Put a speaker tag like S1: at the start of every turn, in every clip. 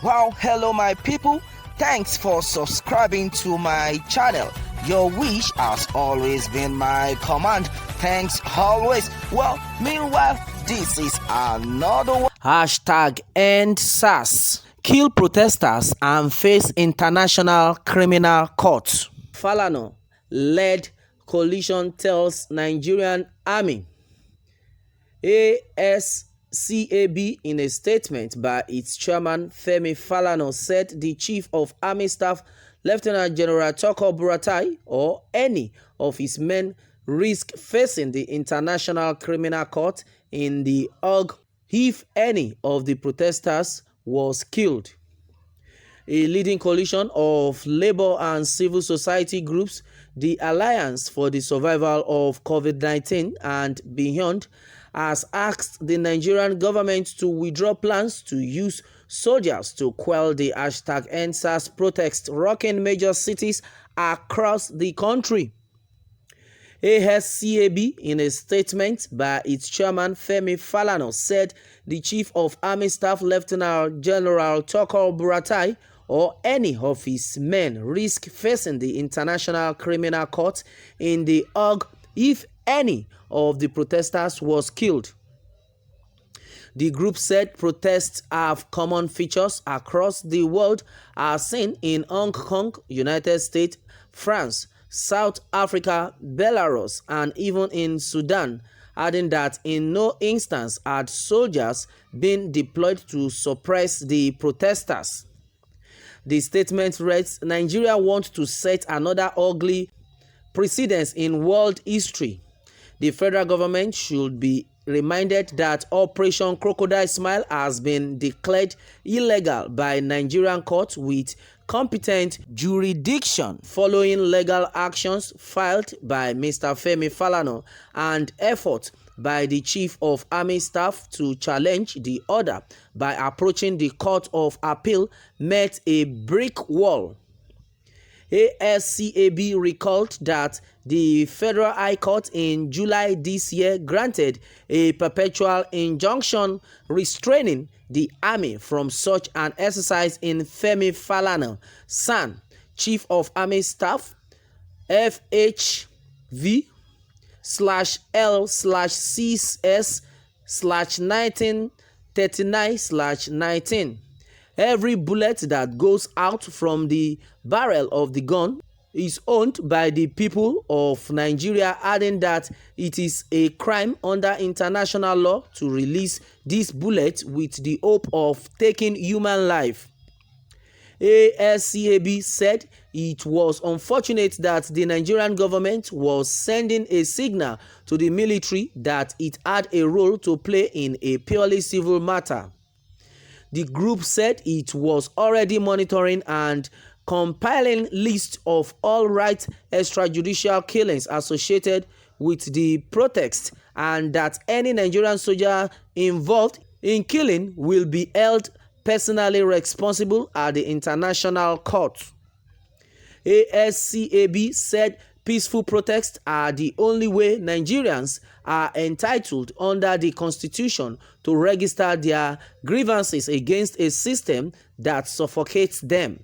S1: Wow, hello my people. Thanks for subscribing to my channel. Your wish has always been my command. Thanks always. Well, meanwhile, this is another one. Hashtag ndsàrs. Kill protesters and face international criminal court. FALANA led coalition tells Nigerian army. ASCAB, in a statement by its chairman Femi Falana, said the Chief of Army Staff, Lieutenant General Tukur Buratai, or any of his men risk facing the International Criminal Court in the Hague if any of the protesters was killed. A leading coalition of labor and civil society groups, the Alliance for the Survival of COVID-19 and Beyond, has asked the Nigerian government to withdraw plans to use soldiers to quell the #ndsàrs protest rocking major cities across the country. ASCAB, in a statement by its chairman Femi Falana, said the Chief of Army Staff, Lieutenant General Tukur Buratai, or any of his men risk facing the International Criminal Court in the Hague if any of the protesters was killed. The group said protests have common features across the world, as seen in Hong Kong, United States, France, South Africa, Belarus, and even in Sudan, adding that in no instance had soldiers been deployed to suppress the protesters. The statement reads, Nigeria wants to set another ugly precedent in world history. The federal government should be reminded that Operation Crocodile Smile has been declared illegal by Nigerian courts with competent jurisdiction following legal actions filed by Mr. Femi Falana and effort by the Chief of Army Staff to challenge the order by approaching the Court of Appeal met a brick wall. ASCAB recalled that the Federal High Court in July this year granted a perpetual injunction restraining the army from such an exercise in Femi Falana, son, Chief of Army Staff, FHV/L/CS/1939/19. Every bullet that goes out from the barrel of the gun is owned by the people of Nigeria, adding that it is a crime under international law to release these bullets with the hope of taking human life. ASCAB said it was unfortunate that the Nigerian government was sending a signal to the military that it had a role to play in a purely civil matter. The group said it was already monitoring and compiling lists of all right extrajudicial killings associated with the protest, and that any Nigerian soldier involved in killing will be held personally responsible at the international court. ASCAB said peaceful protests are the only way Nigerians are entitled under the Constitution to register their grievances against a system that suffocates them.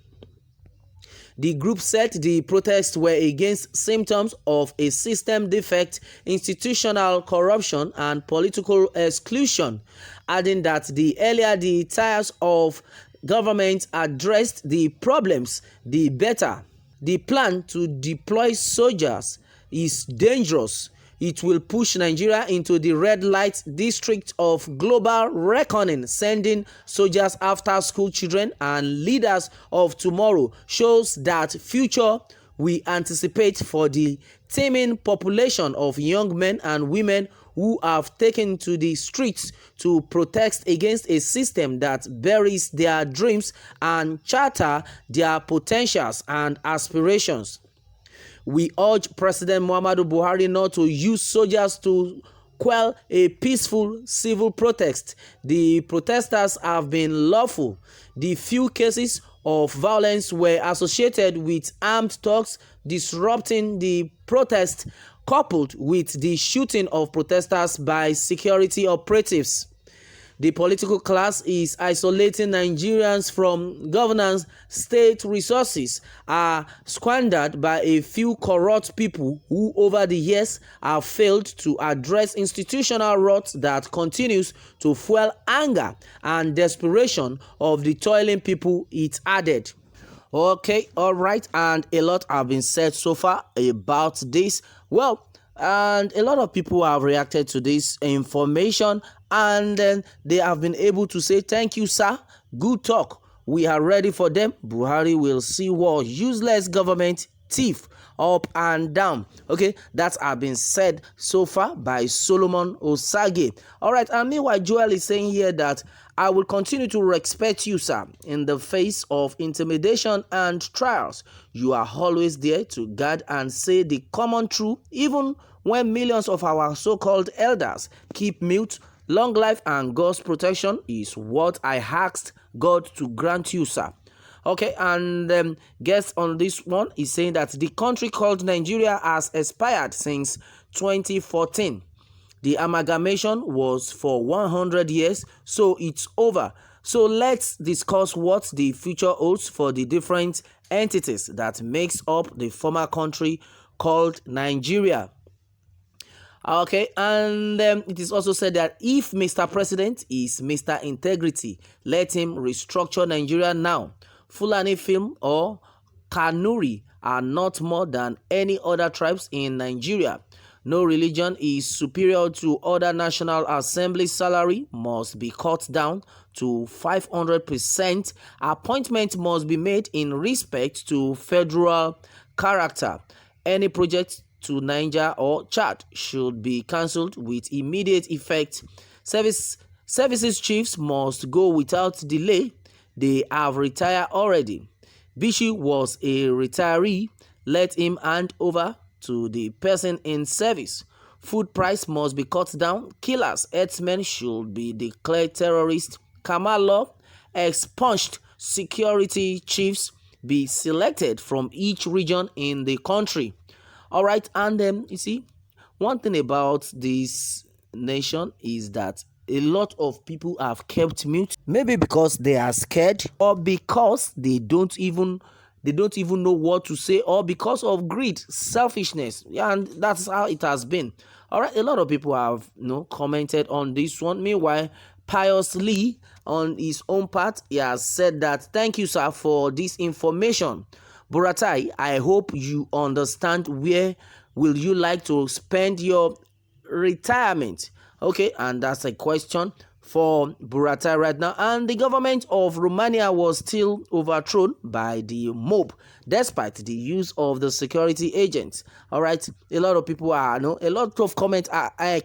S1: The group said the protests were against symptoms of a system defect, institutional corruption, and political exclusion, adding that the earlier the tiers of government addressed the problems, the better. The plan to deploy soldiers is dangerous. It will push Nigeria into the red light district of global reckoning. Sending soldiers after school children and leaders of tomorrow shows that future we anticipate for the teeming population of young men and women who have taken to the streets to protest against a system that buries their dreams and shatter their potentials and aspirations. We urge President Muhammadu Buhari not to use soldiers to quell a peaceful civil protest. The protesters have been lawful. The few cases of violence were associated with armed thugs disrupting the protest, coupled with the shooting of protesters by security operatives. The political class is isolating Nigerians from governance. State resources are squandered by a few corrupt people who over the years have failed to address institutional rot that continues to fuel anger and desperation of the toiling people, it added. Okay, all right, and a lot have been said so far about this. Well, and a lot of people have reacted to this information, and then they have been able to say, thank you, sir. Good talk. We are ready for them. Buhari will see what useless government thief up and down. Okay, that have been said so far by Solomon Osage. All right, and meanwhile, Joel is saying here that I will continue to respect you, sir, in the face of intimidation and trials. You are always there to guard and say the common truth, even when millions of our so-called elders keep mute. Long life and God's protection is what I asked God to grant you, sir. Okay, and guest on this one is saying that the country called Nigeria has expired since 2014. The amalgamation was for 100 years, so it's over. So let's discuss what the future holds for the different entities that makes up the former country called Nigeria. Okay, and it is also said that if Mr. President is Mr. Integrity, let him restructure Nigeria now. Fulani Film or Kanuri are not more than any other tribes in Nigeria. No religion is superior to other. National Assembly salary must be cut down to 500%. Appointment must be made in respect to federal character. Any project to Niger or Chad should be cancelled with immediate effect. Services chiefs must go without delay. They have retired already. Bishi was a retiree. Let him hand over to the person in service. Food price must be cut down. Killers, herdsmen should be declared terrorists. Kamal law expunged. Security chiefs be selected from each region in the country. All right, and you see, one thing about this nation is that a lot of people have kept mute, maybe because they are scared or because they don't even know what to say, or because of greed, selfishness. Yeah, and that's how it has been. All right, a lot of people have commented on this one. Meanwhile, Pius Lee, on his own part, he has said that thank you, sir, for this information. Buratai, I hope you understand where will you like to spend your retirement. Okay, and that's a question for Buratai right now. And the government of Romania was still overthrown by the mob despite the use of the security agents. All right, a lot of people are a lot of comments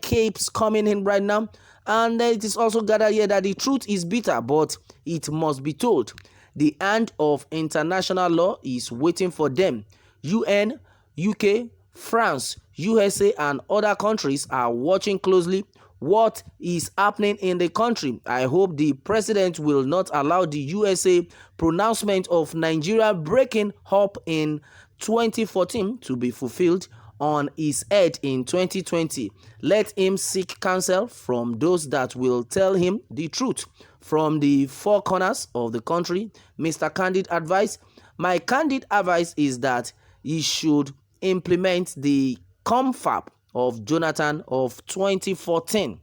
S1: keeps coming in right now, and it is also gathered here that the truth is bitter, but it must be told. The hand of international law is waiting for them. UN, UK, France, USA, and other countries are watching closely what is happening in the country. I hope the president will not allow the USA pronouncement of Nigeria breaking up in 2014 to be fulfilled on his head in 2020. Let him seek counsel from those that will tell him the truth from the four corners of the country. Mr. Candid advice. My candid advice is that he should implement the confab of Jonathan of 2014.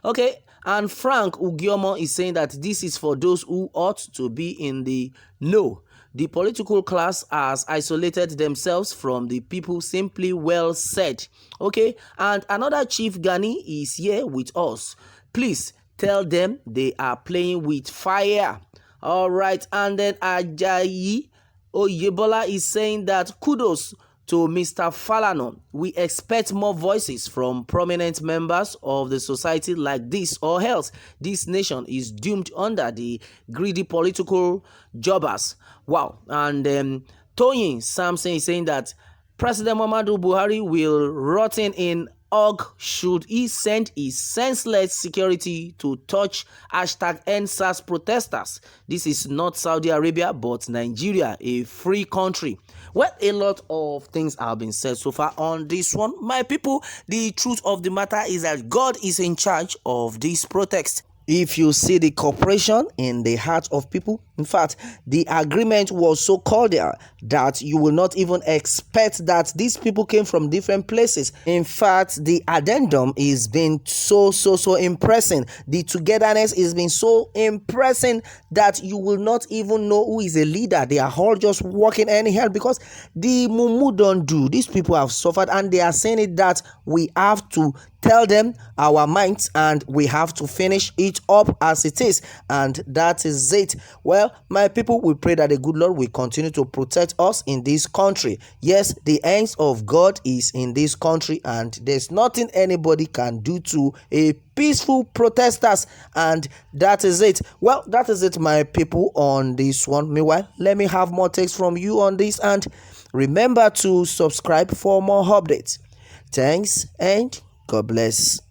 S1: Okay, and Frank Ugiomo is saying that this is for those who ought to be in the know. The political class has isolated themselves from the people. Simply well said. Okay, and another Chief Gani is here with us. Please tell them they are playing with fire. All right, and then Ajayi Oyebola is saying that kudos to Mr. Falana. We expect more voices from prominent members of the society like this, or else this nation is doomed under the greedy political jobbers. Wow. And Toyin Samson is saying that President Muhammadu Buhari will rot in urge should he send his senseless security to touch #ndsàrs protesters. This is not Saudi Arabia but Nigeria, a free country. Well, a lot of things have been said so far on this one. My people, the truth of the matter is that God is in charge of this protest. If you see the cooperation in the heart of people, in fact, the agreement was so cordial that you will not even expect that these people came from different places. In fact, the addendum is being so impressing. The togetherness is being so impressing that you will not even know who is a leader. They are all just working anyhow because the mumu don't do. These people have suffered and they are saying it that we have to tell them our minds and we have to finish it up as it is, and that is it. Well, my people, we pray that the good Lord will continue to protect us in this country. Yes, the hands of God is in this country and there's nothing anybody can do to a peaceful protesters, and that is it. Well, that is it, my people, on this one. Meanwhile, let me have more takes from you on this, and remember to subscribe for more updates. Thanks and God bless.